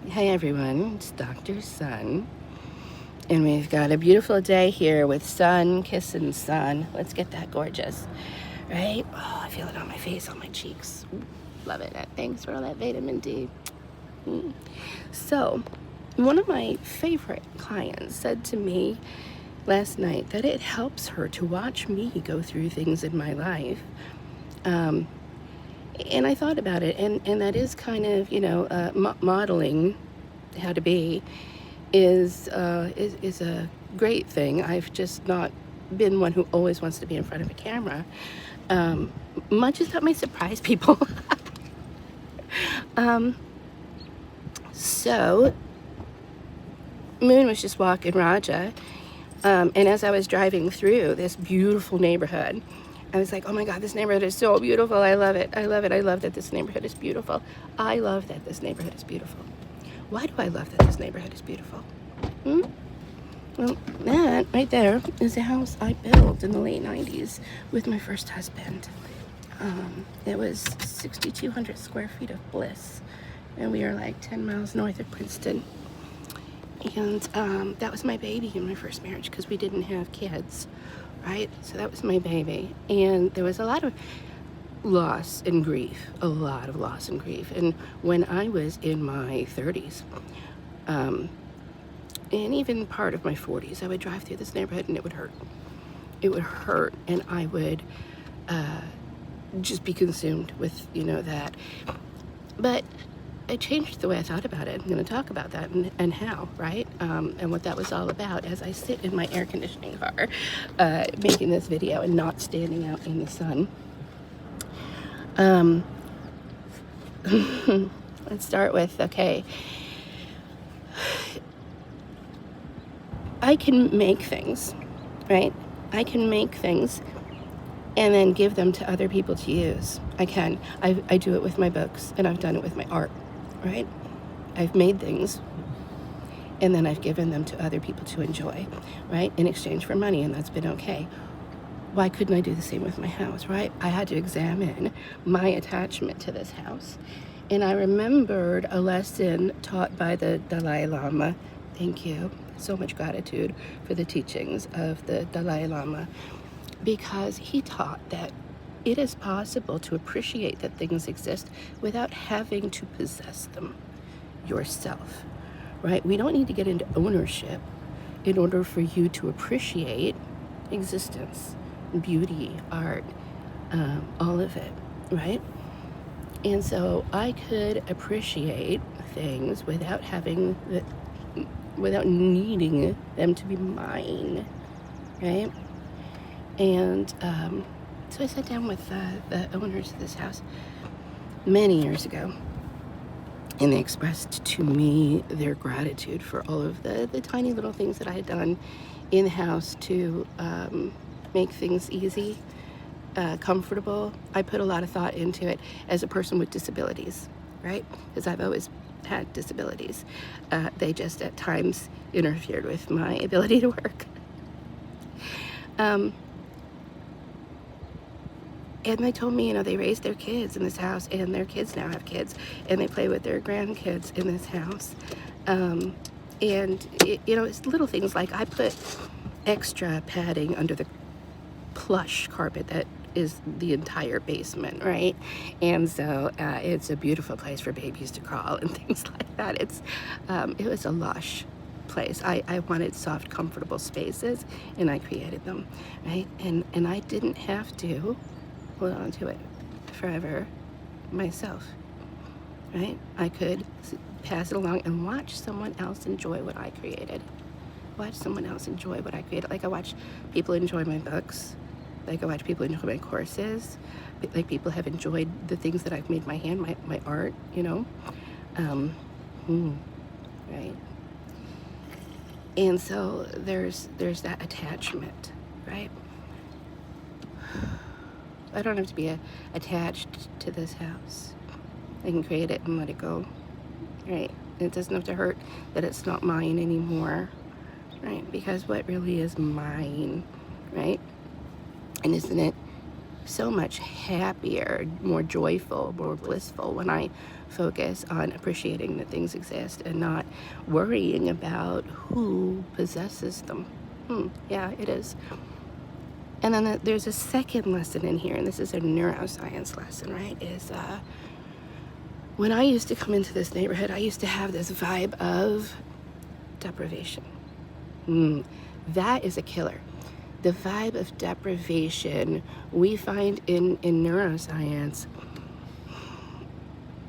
Hey everyone, it's Dr. Sun, and we've got a beautiful day here with sun kissing sun. Let's get that gorgeous, right? Oh, I feel it on my face, on my cheeks. Love it. Thanks for all that vitamin D. So, one of my favorite clients said to me last night that it helps her to watch me go through things in my life. And I thought about it, and that is kind of, modeling how to be is a great thing. I've just not been one who always wants to be in front of a camera, much as that may surprise people. So, Moon was just walking Raja, and as I was driving through this beautiful neighborhood, I was like, oh my God, this neighborhood is so beautiful. I love it. I love it. I love that this neighborhood is beautiful. I love that this neighborhood is beautiful. Why do I love that this neighborhood is beautiful? Well, that right there is a house I built in the late 90s with my first husband. It was 6,200 square feet of bliss, and we are like 10 miles north of Princeton. And that was my baby in my first marriage because we didn't have kids, right? So that was my baby. And there was a lot of loss and grief, a lot of loss and grief. And when I was in my 30s, and even part of my 40s, I would drive through this neighborhood and it would hurt. It would hurt, and I would just be consumed with, that. But I changed the way I thought about it. I'm going to talk about that and how, right? And what that was all about as I sit in my air conditioning car making this video and not standing out in the sun. Let's start with, okay, I can make things, right? I can make things and then give them to other people to use. I can. I do it with my books, and I've done it with my art, right? I've made things and then I've given them to other people to enjoy, right? In exchange for money, and that's been okay. Why couldn't I do the same with my house, right? I had to examine my attachment to this house. And I remembered a lesson taught by the Dalai Lama. Thank you. So much gratitude for the teachings of the Dalai Lama, because he taught that it is possible to appreciate that things exist without having to possess them yourself, right? We don't need to get into ownership in order for you to appreciate existence, beauty, art, all of it, right? And so I could appreciate things without needing them to be mine, right? And so I sat down with the owners of this house many years ago, and they expressed to me their gratitude for all of the tiny little things that I had done in the house to make things easy, comfortable. I put a lot of thought into it as a person with disabilities, right? Because I've always had disabilities. They just at times interfered with my ability to work. And they told me, they raised their kids in this house, and their kids now have kids, and they play with their grandkids in this house. And, it's little things like I put extra padding under the plush carpet that is the entire basement, right? And so it's a beautiful place for babies to crawl and things like that. It was a lush place. I wanted soft, comfortable spaces, and I created them, right? And I didn't have to hold on to it forever myself, right? I could pass it along and watch someone else enjoy what I created. Watch someone else enjoy what I created. Like I watch people enjoy my books. Like I watch people enjoy my courses. Like people have enjoyed the things that I've made my hand, my art, right? And so there's that attachment, right? I don't have to be attached to this house. I can create it and let it go, right? It doesn't have to hurt that it's not mine anymore, right? Because what really is mine, right? And isn't it so much happier, more joyful, more blissful when I focus on appreciating that things exist and not worrying about who possesses them. Yeah, it is. And then there's a second lesson in here, and this is a neuroscience lesson, right? Is when I used to come into this neighborhood, I used to have this vibe of deprivation. That is a killer. The vibe of deprivation we find in neuroscience.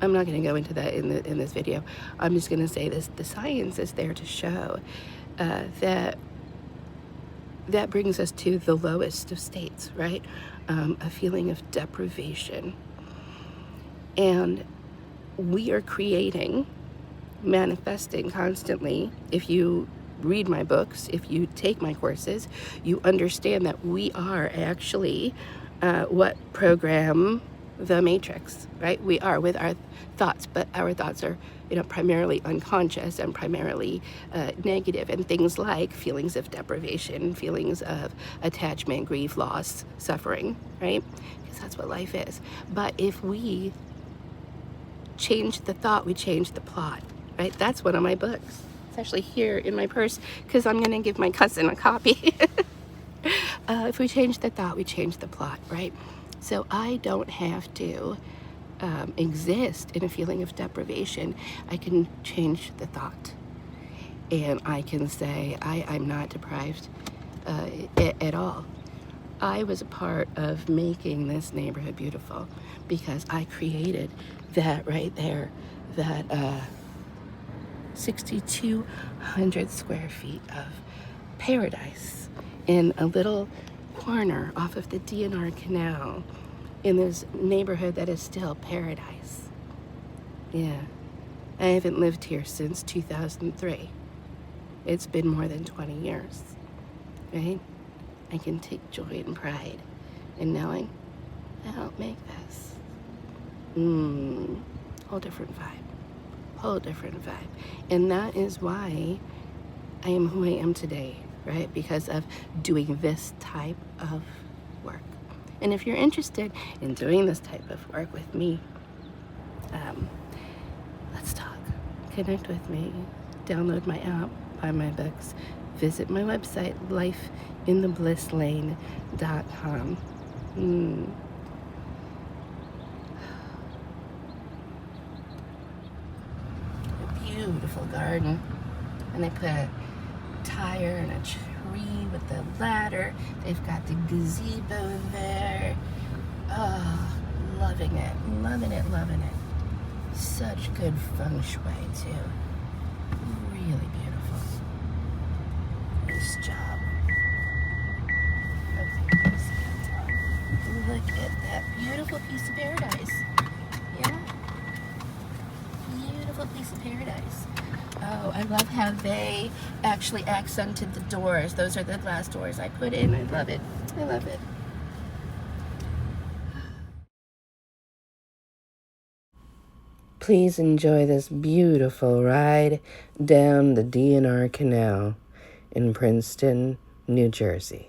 I'm not going to go into that in this video. I'm just going to say this: the science is there to show that brings us to the lowest of states, right? A feeling of deprivation, and we are creating, manifesting constantly. If you read my books, if you take my courses, you understand that we are actually what program the matrix, right? We are with our thoughts, but our thoughts are, primarily unconscious and primarily negative, and things like feelings of deprivation, feelings of attachment, grief, loss, suffering, right? Because that's what life is. But if we change the thought, we change the plot, right? That's one of my books. It's actually here in my purse because I'm going to give my cousin a copy. If we change the thought, we change the plot, right? So I don't have to exist in a feeling of deprivation. I can change the thought. And I can say, I'm not deprived at all. I was a part of making this neighborhood beautiful because I created that right there, that 6,200 square feet of paradise in a little corner off of the DNR Canal in this neighborhood that is still paradise. Yeah, I haven't lived here since 2003. It's been more than 20 years, right? I can take joy and pride in knowing I helped make this. Whole different vibe. Whole different vibe. And that is why I am who I am today, right? Because of doing this type of work. And if you're interested in doing this type of work with me, let's talk. Connect with me. Download my app, buy my books, visit my website, lifeintheblisslane.com. A beautiful garden. And they put a tire and a tree with the ladder. They've got the gazebo there. Oh, loving it, loving it, loving it. Such good feng shui too. Really beautiful. Nice job. Okay, look at that beautiful piece of paradise. Yeah? Beautiful piece of paradise. Oh, I love how they actually accented the doors. Those are the glass doors I put in. I love it. I love it. Please enjoy this beautiful ride down the DNR Canal in Princeton, New Jersey.